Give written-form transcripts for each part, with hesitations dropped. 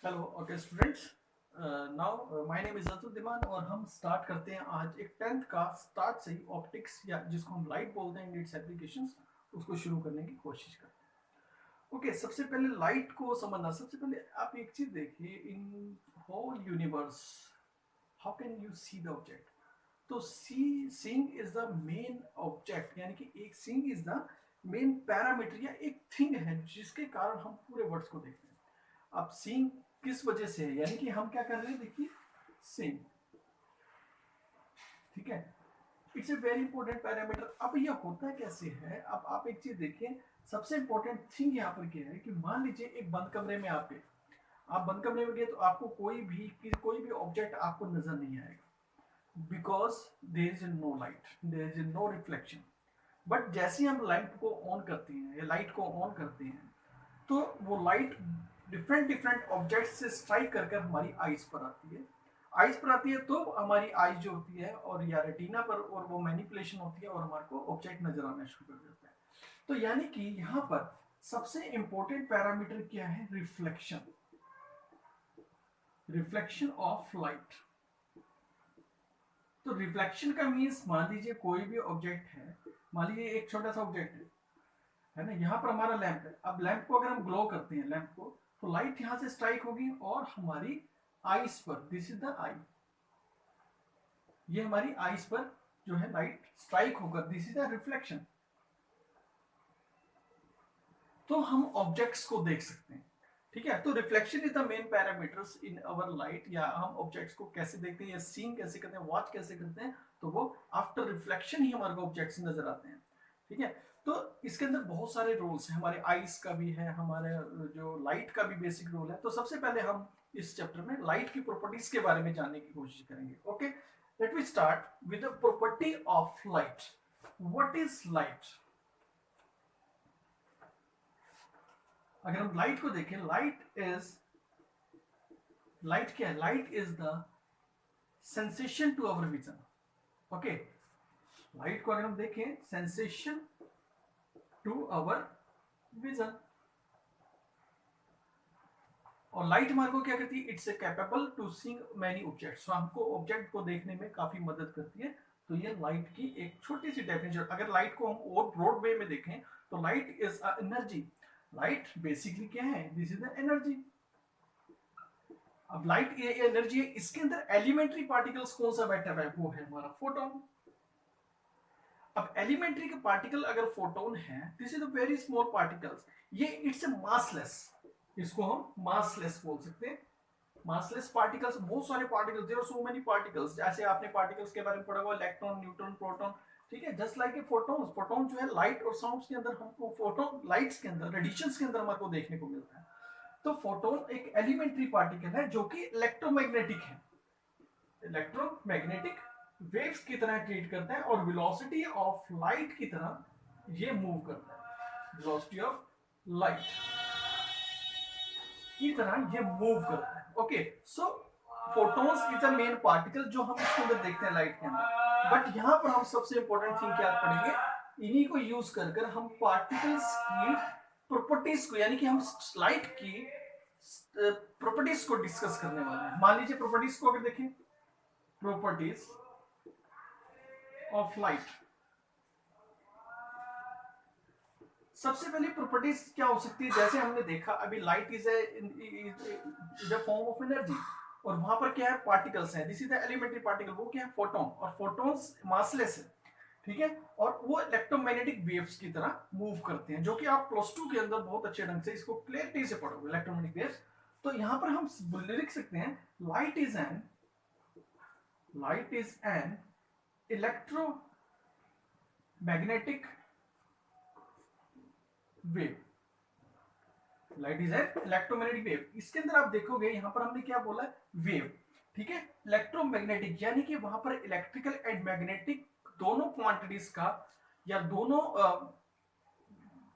Hello okay students. Now my name is Atul Dhiman और हम start करते हैं आज एक टेंथ का स्टार्ट से ही ऑप्टिक्स या जिसको हम लाइट बोलते हैं इट्स एप्लीकेशंस उसको शुरू करने की कोशिश करते हैं। ओके सबसे पहले लाइट को समझना। सबसे पहले आप एक चीज देखिए, in whole universe how can you see the object. तो seeing is the main object, यानी कि एक seeing is the main parameter या एक थिंग है जिसके कारण हम पूरे वर्ड्स को देखते हैं। अब सीइंग किस वजह से है, यानी कि हम क्या कर रहे हैं, देखिए सीइंग, ठीक है, it's a very important parameter. अब यह होता कैसे है, अब आप एक चीज देखिए, सबसे इंपॉर्टेंट थिंग यहाँ पर क्या है कि मान लीजिए एक बंद कमरे में आप गए, आप बंद कमरे में गए तो आपको कोई भी ऑब्जेक्ट आपको नजर नहीं आएगा, because there is no light, there is no reflection. But जैसे ही हम लाइट को ऑन करते हैं या लाइट को ऑन करते हैं तो वो लाइट डिफरेंट डिफरेंट ऑब्जेक्ट से स्ट्राइक करके हमारी आईज पर आती है। आईज पर आती है तो हमारी आईज जो होती है और या रेटिना पर, और वो मैनिपुलेशन होती है और हमारे को ऑब्जेक्ट नजर आना शुरू कर देता है। तो यानी कि यहाँ पर सबसे इंपॉर्टेंट पैरामीटर क्या है, रिफ्लेक्शन, रिफ्लेक्शन ऑफ लाइट। तो रिफ्लेक्शन का मीन्स, मान लीजिए कोई भी ऑब्जेक्ट है, मान लीजिए एक छोटा सा ऑब्जेक्ट है ना, यहाँ पर हमारा लैंप है। अब लैंप को अगर हम ग्लो करते हैं लैंप को, तो लाइट यहाँ से स्ट्राइक होगी और हमारी आईज पर, दिस इज द आई, ये हमारी आईज पर जो है लाइट स्ट्राइक होकर, दिस इज द रिफ्लेक्शन। तो हम ऑब्जेक्ट्स को देख सकते हैं, ठीक है। तो reflection is the main parameters in our light, या हम ऑब्जेक्ट्स को कैसे देखते हैं या सीइंग कैसे करते हैं, वॉच कैसे करते हैं, तो वो आफ्टर रिफ्लेक्शन ही हमारे को ऑब्जेक्ट्स नजर आते हैं, ठीक है। तो इसके अंदर बहुत सारे रोल्स हैं, हमारे आईज का भी है, हमारे जो लाइट का भी बेसिक रोल है। तो सबसे पहले हम इस चैप्टर में लाइट की प्रॉपर्टीज के बारे में जानने की कोशिश करेंगे। Okay, let we start with the property of light. What is light? अगर हम लाइट को देखें, लाइट क्या है, light is the sensation to our vision. Okay, light को अगर हम देखें, सेंसेशन टू अवर विजन, और लाइट हमारे को क्या करती है, it's capable to seeing many objects, तो हमको ऑब्जेक्ट को देखने में काफी मदद करती है। तो ये लाइट की एक छोटी सी डेफिनेशन। अगर लाइट को हम और ब्रॉड वे में देखें तो light is a energy. Light basically क्या है, दिस इज द एनर्जी। अब लाइट ये एनर्जी है, इसके अंदर एलिमेंट्री पार्टिकल्स कौन सा बैठा हुआ है, वो है हमारा फोटोन। अब एलिमेंट्री के पार्टिकल अगर फोटोन है, this is a very small particles, ये इट्स ए मासलेस, इसको हम मासलेस बोल सकते हैं। मासलेस पार्टिकल्स, बहुत सारे particles, there are so many particles. जैसे आपने पार्टिकल्स के बारे में पढ़ा हुआ, इलेक्ट्रॉन, न्यूट्रॉन, प्रोटॉन, ठीक है। Just like a photon, photon जो है लाइट और साउंड्स के अंदर हमको, फोटोन लाइट्स के अंदर, रेडिएशंस के अंदर हमारे को देखने को मिलता है। तो फोटोन एक एलिमेंट्री पार्टिकल है जो कि इलेक्ट्रोमैग्नेटिक है, इलेक्ट्रोमैग्नेटिक वेव्स की तरह ट्रीट करता है और वेलोसिटी ऑफ लाइट की तरह ये मूव करता है, वेलोसिटी ऑफ लाइट की तरह ये मूव करता है। Okay, so photons is the main particle जो हम इसके अंदर देखते हैं लाइट के अंदर। बट यहाँ पर हम सबसे इंपॉर्टेंट थिंग क्या पढ़ेंगे, इन्हीं को यूज कर हम पार्टिकल्स की प्रॉपर्टीज को, यानी कि हम लाइट की प्रॉपर्टीज को डिस्कस करने वाले हैं। मान लीजिए प्रॉपर्टीज को अगर देखें, प्रॉपर्टीज ऑफ लाइट, सबसे पहली प्रॉपर्टीज क्या हो सकती है, जैसे हमने देखा अभी light is the form of energy, और वहां पर क्या है, पार्टिकल्स हैं, this is the elementary particle, वो क्या है, फोटोन, और फोटोन्स मासलेस है, ठीक है। और वो इलेक्ट्रोमैग्नेटिक वेव्स की तरह मूव करते हैं, जो कि आप प्लस टू के अंदर बहुत अच्छे ढंग से इसको क्लियरिटी से पढ़ोगे, इलेक्ट्रोमैग्नेटिक वेव्स। तो यहां पर हम लिख सकते हैं, light is an electromagnetic wave, light is an electromagnetic wave. इसके अंदर आप देखोगे यहां पर हमने क्या बोला, वेव, ठीक है, इलेक्ट्रोमैग्नेटिक, यानी कि वहां पर इलेक्ट्रिकल एंड मैग्नेटिक दोनों क्वांटिटीज का, या दोनों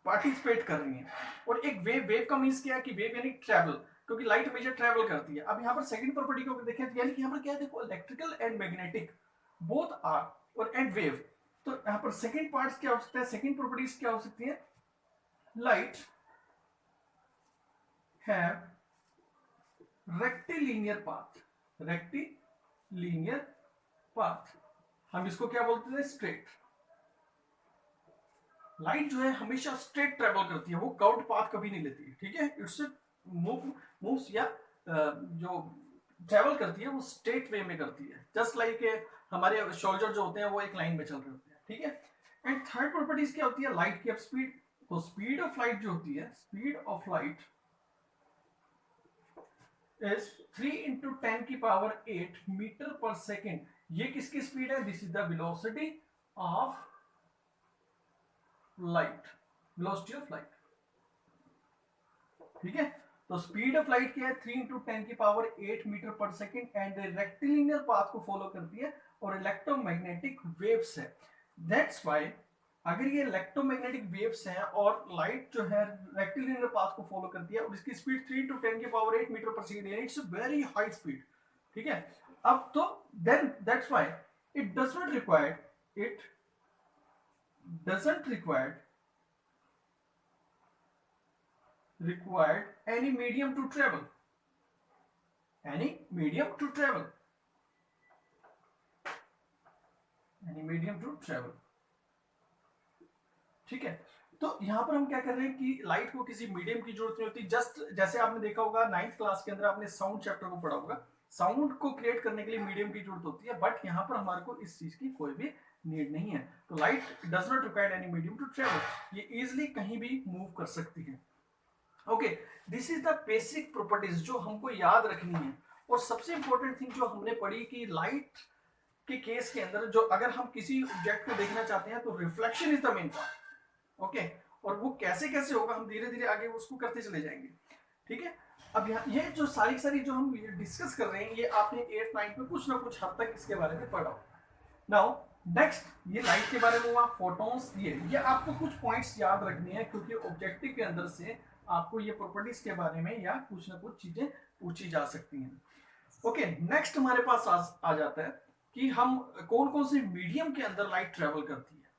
पार्टिसिपेट कर रही हैं। और एक वेव, वेव का मीन्स क्या है कि वेव यानी ट्रैवल, क्योंकि लाइट हमेशा ट्रैवल करती है। अब यहाँ पर सेकंड प्रॉपर्टी को देखें, यानी कि यहाँ पर क्या है, देखो electrical and magnetic both are, और एंड वेव। तो यहाँ पर सेकंड पार्ट क्या हो सकता है, सेकंड प्रॉपर्टीज क्या हो सकती है, light have rectilinear path, rectilinear path, हम इसको क्या बोलते हैं, स्ट्रेट। लाइट जो है हमेशा स्ट्रेट ट्रेवल करती है, वो कर्व्ड पाथ कभी नहीं लेती है, ठीक है। इट्स मूव्स या जो ट्रेवल करती है वो स्ट्रेट वे में करती है, जस्ट लाइक हमारे शोल्डर जो होते हैं वो एक लाइन में चल रहे होते हैं, ठीक है। एंड थर्ड प्रॉपर्टीज क्या होती है लाइट की, अब स्पीड, तो स्पीड ऑफ लाइट जो होती है, speed of light is 3 into 10 की पावर 8 मीटर पर सेकेंड। ये किसकी स्पीड है, this is the velocity of light, velocity of light, ठीक है। तो स्पीड ऑफ लाइट क्या है, 3 इंटू 10 की power 8 metre per second, and rectilinear path को फॉलो करती है और इलेक्ट्रोमैग्नेटिक वेव्स है। दैट्स व्हाई अगर ये इलेक्ट्रोमैग्नेटिक वेव्स हैं और लाइट जो है रेक्टिलिनियर पाथ को फॉलो करती है और इसकी स्पीड 3 टू 10 की power 8 metre per second, it's very high speed, ठीक है। अब तो then that's why it does not require, it doesn't required any medium to travel, any medium to travel, any medium to travel, ठीक है। तो यहां पर हम क्या कर रहे हैं कि लाइट को किसी मीडियम की जरूरत नहीं होती, जस्ट जैसे आपने देखा होगा 9th क्लास के अंदर आपने साउंड चैप्टर को पढ़ा होगा, साउंड को क्रिएट करने के लिए मीडियम की जरूरत होती है, बट यहां पर हमारे को इस चीज की कोई भी नीड नहीं है। तो light does not require any medium to travel, ये इजिली कहीं भी मूव कर सकती है। Okay, this is the basic properties जो हमको याद रखनी है। और सबसे इंपॉर्टेंट थिंग जो हमने पढ़ी कि लाइट के केस के अंदर जो अगर हम किसी ऑब्जेक्ट को देखना चाहते हैं तो reflection is the main part, okay. और वो कैसे कैसे होगा हम धीरे धीरे आगे उसको करते चले जाएंगे, ठीक है। अब यहाँ ये जो सारी जो हम डिस्कस कर रहे हैं ये आपने 8th 9th में कुछ ना कुछ हद तक इसके बारे में पढ़ा हो। नाउ नेक्स्ट, ये लाइट के बारे में हुआ, फोटॉन्स, ये आपको कुछ पॉइंट्स याद रखने हैं क्योंकि ऑब्जेक्टिव के अंदर से आपको ये प्रॉपर्टीज के बारे में या कुछ ना कुछ चीजें पूछी जा सकती हैं। ओके, नेक्स्ट हमारे पास आ जाता है कि हम कौन कौन से मीडियम के अंदर लाइट ट्रेवल करती है,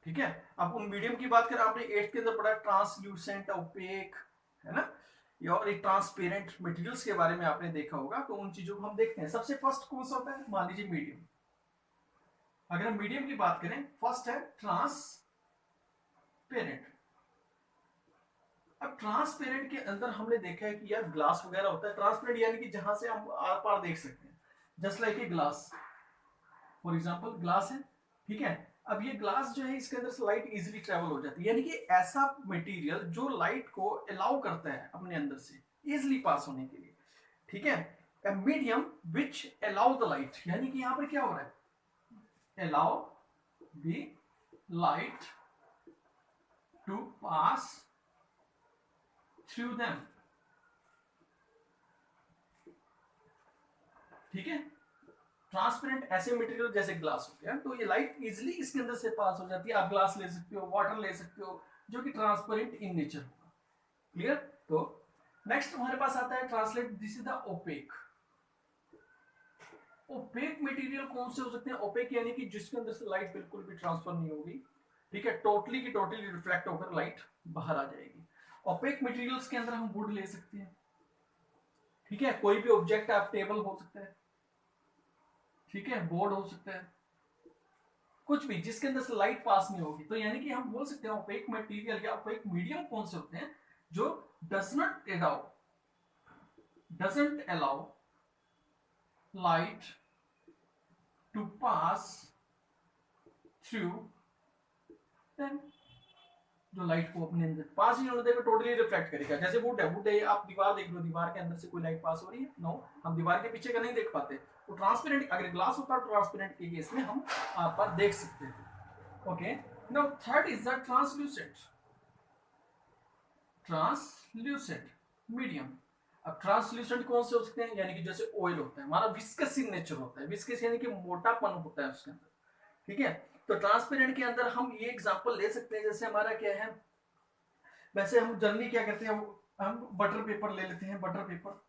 ठीक है। अब उन मीडियम की बात करें, आपने 8th के अंदर पढ़ा ट्रांसल्यूसेंट, ओपेक, है ना, या और एक ट्रांसपेरेंट मटेरियल्स के बारे में आपने देखा होगा। तो उन चीजों को हम देखते हैं। सबसे फर्स्ट कौन सा होता है, मान लीजिए मीडियम, अगर हम मीडियम की बात करें, फर्स्ट है ट्रांसपेरेंट। अब ट्रांसपेरेंट के अंदर हमने देखा है कि यार ग्लास वगैरह होता है ट्रांसपेरेंट, यानी कि जहां से हम आर पार देख सकते हैं, just like a glass, for example glass है, ठीक है। अब ये ग्लास जो है इसके अंदर से लाइट इजीली ट्रेवल हो जाती है, यानी कि ऐसा मटेरियल जो लाइट को अलाउ करता है अपने अंदर से इजीली पास होने के लिए, ठीक है। A medium which allow the light, यानी कि यहां पर क्या हो रहा है, allow the light to pass through them, ठीक है। ट्रांसपेरेंट ऐसे मटेरियल जैसे ग्लास हो गया, तो ये लाइट इजिली इसके अंदर से पास हो जाती है। आप ग्लास ले सकते हो, वाटर ले सकते हो, जो कि ट्रांसपेरेंट इन नेचर होगा, क्लियर। तो नेक्स्ट हमारे पास आता है translate, this is the opaque. Opaque material कौन से हो सकते हैं, ओपेक यानी कि जिसके अंदर से लाइट बिल्कुल भी ट्रांसफर नहीं होगी, ठीक है, टोटली की टोटली रिफ्लेक्ट होकर लाइट बाहर आ जाएगी। ओपेक मटेरियल्स के अंदर हम वुड ले सकते हैं, ठीक है, कोई भी ऑब्जेक्ट, आप टेबल हो सकता है, ठीक है, बोर्ड हो सकता है, कुछ भी जिसके अंदर से लाइट पास नहीं होगी। तो यानी कि हम बोल सकते हैं ओपेक मटेरियल या ओपेक मीडियम कौन से होते हैं, जो doesn't allow light to pass through them, जो लाइट को अपने अंदर पास नहीं होने देगा, टोटली रिफ्लेक्ट करेगा। जैसे वुड है, आप दीवार देख लो, दीवार के अंदर से कोई लाइट पास हो रही है, नो, हम दीवार के पीछे का नहीं देख पाते। तो ट्रांसपेरेंट, अगर ग्लास होता है ट्रांसपेरेंट के केस में हम आप पर देख सकते हैं। Okay, now third is the translucent medium. अब ट्रांसल्यूसेंट कौन से हो सकते हैं, यानी कि जैसे ऑयल होता है हमारा, विस्कस इन नेचर होता है, विस्कस यानी कि मोटापन होता है उसके अंदर, ठीक है। तो ट्रांसपेरेंट के अंदर हम ये एग्जांपल ले सकते हैं, जैसे हमारा क्या है, वैसे हम जनरली क्या करते हैं, हम बटर पेपर ले लेते हैं, बटर पेपर,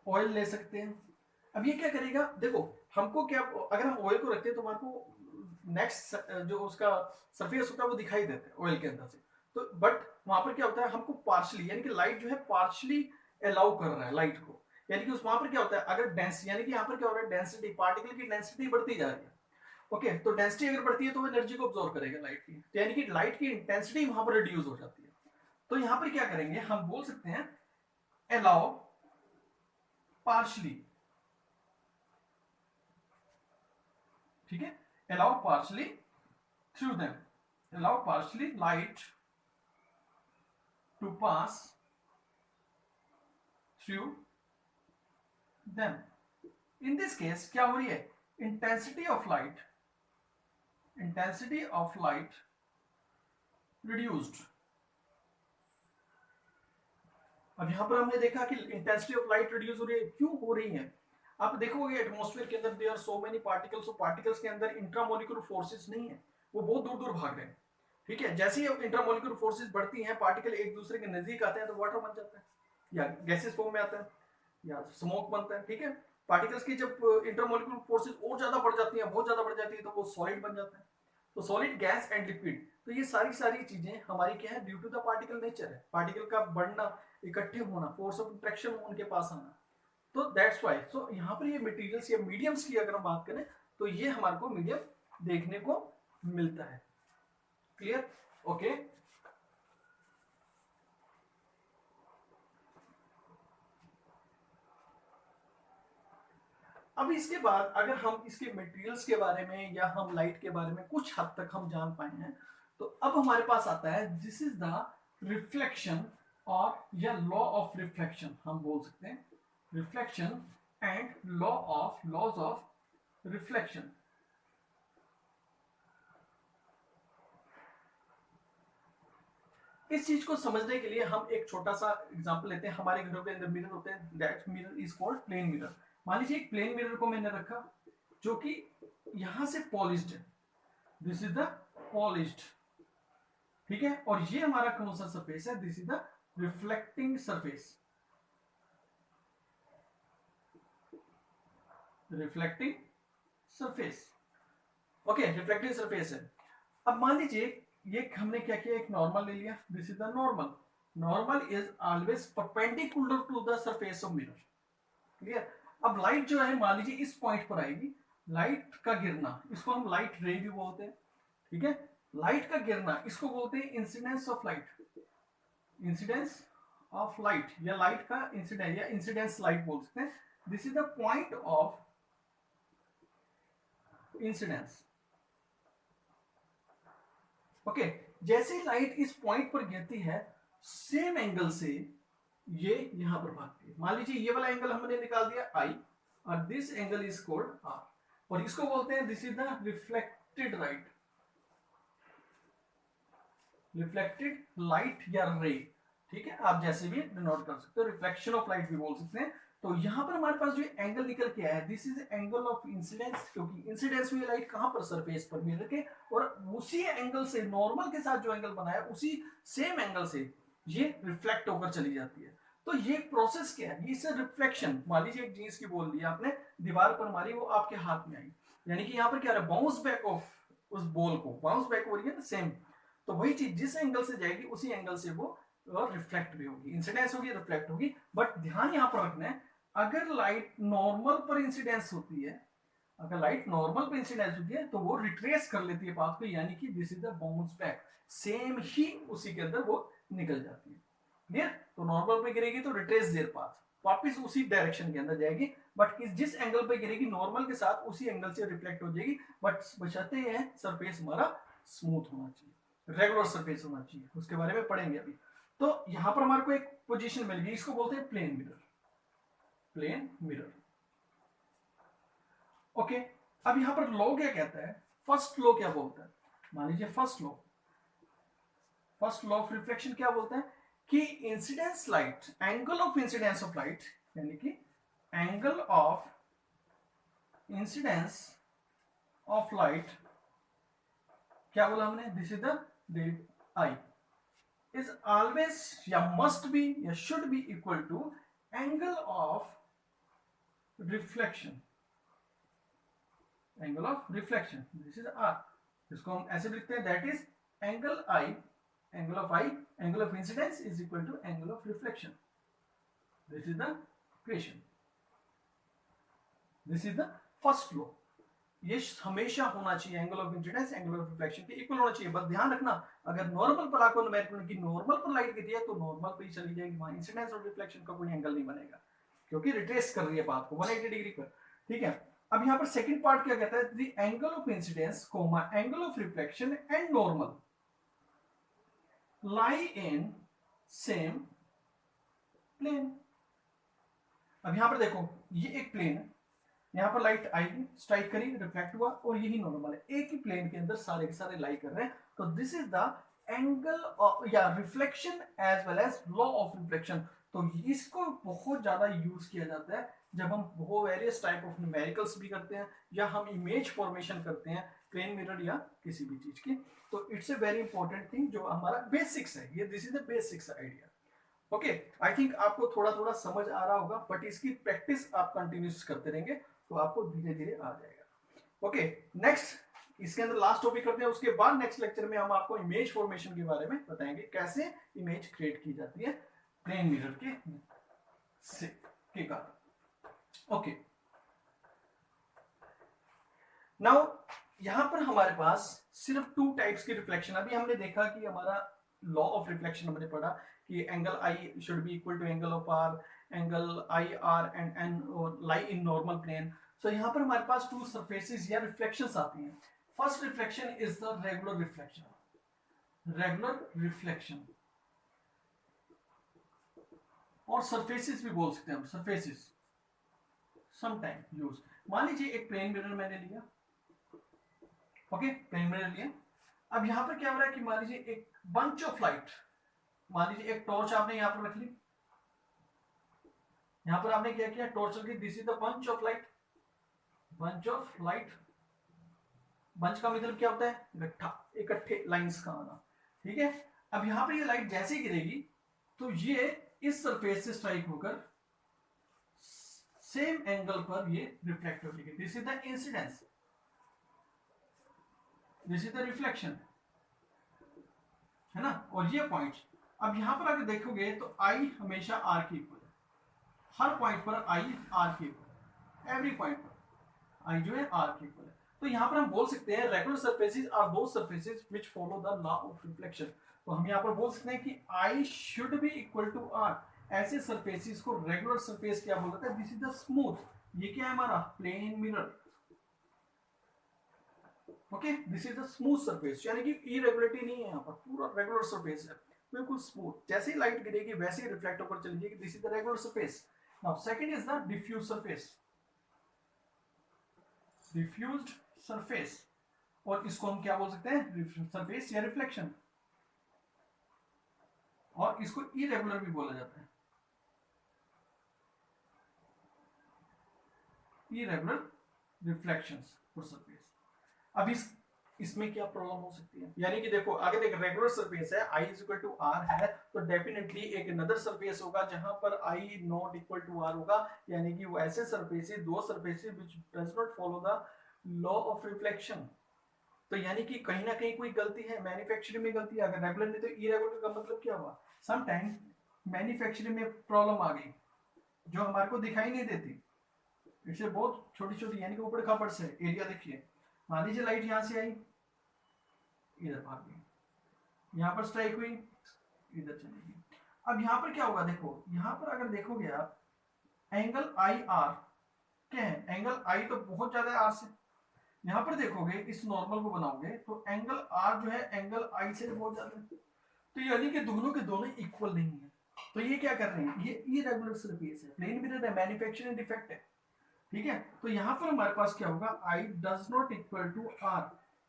ऑयल ले सकते हैं। अब ये क्या करेगा, देखो हमको क्या, अगर हम ऑयल को रखते हैं तो हमारे को नेक्स्ट जो उसका सरफेस होता है वो दिखाई देता है ऑयल के अंदर से। तो बट वहां पर क्या होता है, हमको पार्शली, यानी कि लाइट जो है पार्शली अलाउ कर रहा है लाइट को, यानी कि उस वहां पर क्या होता है, अगर डेंस यानी कि यहाँ पर क्या हो रहा है, डेंसिटी पार्टिकल की डेंसिटी बढ़ती जा रही है। ओके, तो डेंसिटी अगर बढ़ती है तो वो एनर्जी को अब्सॉर्ब करेगा लाइट की, तो यानी कि लाइट की इंटेंसिटी वहां पर रिड्यूस हो जाती है। तो यहां पर क्या करेंगे, हम बोल सकते हैं अलाउ पार्शली, ठीक है, allow partially through them, allow partially light to pass through them. In this case क्या हो रही है, intensity of light, intensity of light reduced. अब यहां पर हमने देखा कि इंटेंसिटी ऑफ लाइट रिड्यूस हो रही है, क्यों हो रही है, आप देखोगे एटमॉस्फेयर के अंदर there are so many particles, और पार्टिकल्स के अंदर इंट्रामोलिकुलर फोर्सेस नहीं है, वो बहुत दूर दूर भाग रहे हैं। ठीक है, जैसे ही इंट्रामोलिकुलर फोर्सेस बढ़ती हैं, पार्टिकल एक दूसरे के नजदीक आते हैं तो वाटर बन जाता है, या गैसेस फॉर्म में आता है, या स्मोक बनता है। ठीक है, पार्टिकल्स की जब इंटरमोलिकुलर फोर्सेस और ज्यादा बढ़ जाती है, बहुत ज्यादा बढ़ जाती है, तो वो सॉलिड बन जाता है। तो सॉलिड, गैस एंड लिक्विड, तो ये सारी सारी चीजें हमारी क्या है, due to the particle nature है, पार्टिकल का बढ़ना, इकट्ठे होना, फोर्स ऑफ इंट्रैक्शन उनके पास आना। तो दैट्स वाई, सो यहाँ पर ये मटेरियल्स या मीडियम्स की अगर हम बात करें तो ये हमारे को मीडियम देखने को मिलता है। क्लियर? ओके। अब इसके बाद अगर हम इसके मटेरियल्स के बारे में या हम लाइट के बारे में कुछ हद तक हम जान पाए हैं, तो अब हमारे पास आता है दिस इज द रिफ्लेक्शन, और या लॉ ऑफ रिफ्लेक्शन हम बोल सकते हैं, reflection and laws of reflection. इस चीज को समझने के लिए हम एक छोटा सा एग्जांपल लेते हैं। हमारे घरों के अंदर मिरर होते हैं, that mirror is called plane mirror. मान लीजिए एक प्लेन मिरर को मैंने रखा जो कि यहां से पॉलिश्ड है, दिस इज द पॉलिश्ड, ठीक है, और ये हमारा कौन सा सरफेस है, this is the reflecting surface, reflecting surface. Okay, reflecting surface है। अब मान लीजिए ये हमने क्या किया, एक नॉर्मल ले लिया, this is the normal, normal is always perpendicular to the surface of mirror. Clear? अब लाइट जो है मान लीजिए इस पॉइंट पर आएगी, लाइट का गिरना, इसको हम लाइट रे भी बोलते हैं, ठीक है, लाइट का गिरना इसको बोलते हैं incidence of light, incidence of light, या लाइट का इंसिडेंस या इंसिडेंस लाइट बोल सकते हैं। This is the point of incidence. Okay, जैसे ही लाइट इस पॉइंट पर गिरती है, सेम एंगल से ये यहां पर भागती है। मान लीजिए ये वाला एंगल हमने निकाल दिया आई, और this angle is called R, और इसको बोलते हैं this is the reflected light, reflected light या रे। ठीक है, आप जैसे भी डिनोट कर सकते हो, रिफ्लेक्शन ऑफ लाइट भी बोल सकते हैं। तो यहां पर हमारे पास जो एंगल निकल के आया है, this is angle of incidence, क्योंकि इंसिडेंस हुई लाइट कहां पर, सरफेस पर मिरर के, और उसी एंगल से नॉर्मल के साथ जो एंगल बनाया उसी सेम एंगल से ये रिफ्लेक्ट होकर चली जाती है। तो ये प्रोसेस क्या है, ये रिफ्लेक्शन। मान लीजिए एक जीन्स की बोल दी आपने, दीवार पर मारी, वो आपके हाथ में आई, यानी कि यहाँ पर क्या है, बाउंस बैक ऑफ उस बॉल को, बाउंस बैक हो रही है ना, सेम। तो वही चीज जिस एंगल से जाएगी उसी एंगल से वो रिफ्लेक्ट भी होगी, इंसिडेंस होगी, रिफ्लेक्ट होगी। बट ध्यान यहां पर रखना है, अगर लाइट नॉर्मल पर इंसिडेंस होती है, अगर लाइट नॉर्मल पर इंसिडेंस होती है तो वो रिट्रेस कर लेती है पाथ को, यानी कि this is the bounce back, same ही उसी के अंदर वो निकल जाती है। क्लियर? तो नॉर्मल पे गिरेगी तो रिट्रेस देयर पाथ, वापस उसी डायरेक्शन के अंदर जाएगी, बट जिस एंगल पे गिरेगी नॉर्मल के साथ उसी एंगल से रिफ्लेक्ट हो जाएगी। बट बचाते हैं सरफेस हमारा स्मूथ होना चाहिए, रेगुलर सरफेस होना चाहिए, उसके बारे में पढ़ेंगे अभी। तो यहां पर हमारे को एक पोजीशन मिल गई, इसको बोलते हैं plane mirror, plane mirror. Okay, अब यहां पर लॉ क्या कहता है, फर्स्ट लॉ क्या बोलता है, मान लीजिए फर्स्ट लॉ ऑफ रिफ्लेक्शन क्या बोलता है कि incidence light, angle of incidence of light, यानी कि angle of incidence of light, क्या बोला हमने, this is the I, is always या must be या should be equal to angle of reflection, angle of reflection, this is r, इसको हम ऐसे लिखते हैं, that is angle I, angle of I, angle of incidence is equal to angle of reflection, this is the equation, this is the first law. ये हमेशा होना चाहिए, angle of incidence angle of reflection के equal होना चाहिए। बस ध्यान रखना, अगर नॉर्मल पर आपको न्यूमेरिकल की नॉर्मल पर लाइट गिरी है तो नॉर्मल पे ही चली जाएगी, वहां इंसिडेंस और रिफ्लेक्शन का कोई एंगल नहीं बनेगा, क्योंकि रिट्रेस कर रही है पाथ को 180 डिग्री पर। ठीक है, अब यहाँ पर सेकंड पार्ट क्या कहता है, the angle of incidence comma angle of reflection and normal lie in same plane. अब यहां पर देखो, ये एक प्लेन है, यहाँ पर लाइट आई, स्ट्राइक करी, रिफ्लेक्ट हुआ, और यही नॉर्मल है, एक ही प्लेन के अंदर सारे के सारे लाई कर रहे हैं। तो दिस इज द एंगल या reflection as well as law of reflection. तो इसको बहुत ज्यादा यूज किया जाता है जब हम वो वेरियस टाइप ऑफ न्यूमेरिकल्स भी करते हैं या हम इमेज फॉर्मेशन करते हैं प्लेन मिरर या किसी भी चीज की। तो it's a very important thing जो हमारा बेसिक्स है, ये this is the basics idea. Okay, I think आपको थोड़ा थोड़ा समझ आ रहा होगा, बट इसकी प्रैक्टिस आप कंटिन्यूस करते रहेंगे तो आपको धीरे धीरे आ जाएगा। ओके, नेक्स्ट इसके अंदर लास्ट टॉपिक करते हैं, उसके बाद नेक्स्ट लेक्चर में हम आपको इमेज फॉर्मेशन के बारे में बताएंगे, कैसे इमेज क्रिएट की जाती है प्लेन मिरर के कारण। ओके, नाउ यहां पर हमारे पास सिर्फ 2 टाइप्स की रिफ्लेक्शन, अभी हमने देखा कि हमारा लॉ ऑफ रिफ्लेक्शन हमने पढ़ा कि angle i should be equal to angle of r, angle i r and n lie in normal plane. So यहाँ पर हमारे पास 2 सरफेसेस या रिफ्लेक्शंस आती हैं। First reflection is the regular reflection, regular reflection, और सरफेसेस भी बोल सकते हैं हम, सरफेसेस समटाइम यूज। मान लीजिए एक प्लेन मिरर मैंने लिया, ओके, प्लेन मिरर लिया। अब यहां पर क्या हो रहा है कि मान लीजिए एक बंच ऑफ लाइट, मान लीजिए एक टॉर्च आपने यहां पर रख ली, यहां पर आपने क्या किया, टॉर्च रखी, this is the bunch of light, bunch of light. Bunch का मतलब क्या होता है, इकट्ठा, इकट्ठे लाइंस का आना। ठीक है, अब यहां पर ये लाइट जैसे ही गिरेगी तो ये इस सरफेस से स्ट्राइक होकर सेम एंगल पर ये रिफ्लेक्ट हो जाएगी, this is the incidence, this is the reflection, है ना। और ये पॉइंट, अब यहां पर अगर देखोगे तो आई हमेशा आर के इक्वल है, हर पॉइंट पर आई आर के इक्वल, एवरी पॉइंट पर आई जो है आर के इक्वल है। तो यहां पर हम बोल सकते हैं regular surfaces are those surfaces which follow the law of reflection. तो हम यहां पर बोल सकते हैं कि I should be equal to R. ऐसे सरफेसेस को रेगुलर सरफेस क्या बोल जाता है, दिस इज द स्मूथ, ये क्या है हमारा plane mirror, okay, this is the smooth surface, यानी कि इरेगुलरिटी नहीं है, यहाँ पर पूरा रेगुलर सरफेस है, बिल्कुल स्मूथ, जैसे ही लाइट गिरेगी वैसे ही रिफ्लेक्ट होकर चली जाएगी, this is the regular surface. Now second is the diffuse surface, diffused surface, और इसको हम क्या बोल सकते हैं, सरफेस या रिफ्लेक्शन, और इसको इरेगुलर भी बोला जाता है, इरेगुलर रिफ्लेक्शंस फॉर सरफेस। अब इसमें क्या प्रॉब्लम हो सकती है, यानी कि देखो अगर एक रेगुलर सरफेस है, i is equal to r है, तो डेफिनेटली एक अनदर सरफेस होगा जहां पर i not equal to r होगा, यानी कि वो ऐसे surfaces, those surfaces which does not follow the law of reflection. तो यानी कि कहीं ना कहीं कोई गलती है, मैन्युफैक्चरिंग में गलती है, अगर रेगुलर नहीं तो इरेगुलर का मतलब क्या हुआ, समटाइम मैन्युफैक्चरिंग में प्रॉब्लम आ गई जो हमारे को दिखाई नहीं देती, इससे बहुत छोटी छोटी, यानी कि ऊपर खापड़ से एरिया देखिए, मान लीजिए लाइट यहां से आई, इधर भाग गई, यहां पर स्ट्राइक हुई, इधर चली गई। अब यहां पर क्या होगा, देखो यहां पर अगर देखोगे आप, एंगल आई आर क्या है, एंगल आई तो बहुत ज्यादा है आर से, यहां पर देखोगे इस नॉर्मल को बनाओगे तो एंगल आर जो है एंगल आई से बहुत ज्यादा है, तो यानी कि दोनों के दोनों इक्वल नहीं है। तो ये क्या कर रहे हैं, ये इरेगुलर सरफेस है, प्लेन मिरर है, मैन्युफैक्चरिंग डिफेक्ट है। ठीक है, तो यहां पर हमारे पास क्या होगा, I does not equal to R,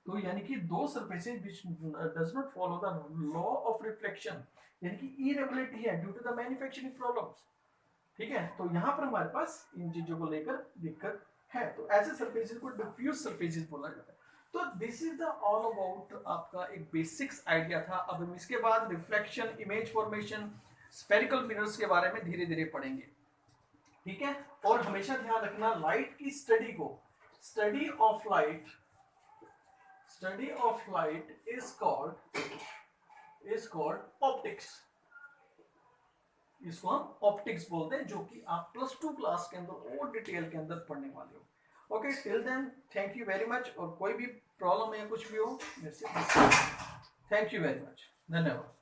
तो यानी कि those surfaces which does not follow the law of reflection, यानी कि इरेगुलरिटी है due to the manufacturing problems. ठीक है, तो यहां पर हमारे पास इन चीजों को लेकर दिक्कत है, तो ऐसे सरफेसेस को डिफ्यूज सरफेसेस बोला जाता है। तो this is the all about आपका एक बेसिक्स आइडिया था। अब हम इसके बाद reflection, image formation, spherical mirrors के बारे में धीरे धीरे पढ़ेंगे। ठीक है, और हमेशा ध्यान रखना लाइट की स्टडी को, study of light, study of light is called optics, इसको हम ऑप्टिक्स बोलते हैं, जो कि आप +2 क्लास के अंदर और डिटेल के अंदर पढ़ने वाले हो। Okay, till then thank you very much. और कोई भी प्रॉब्लम है कुछ भी हो मेरे से, थैंक यू वेरी मच, धन्यवाद।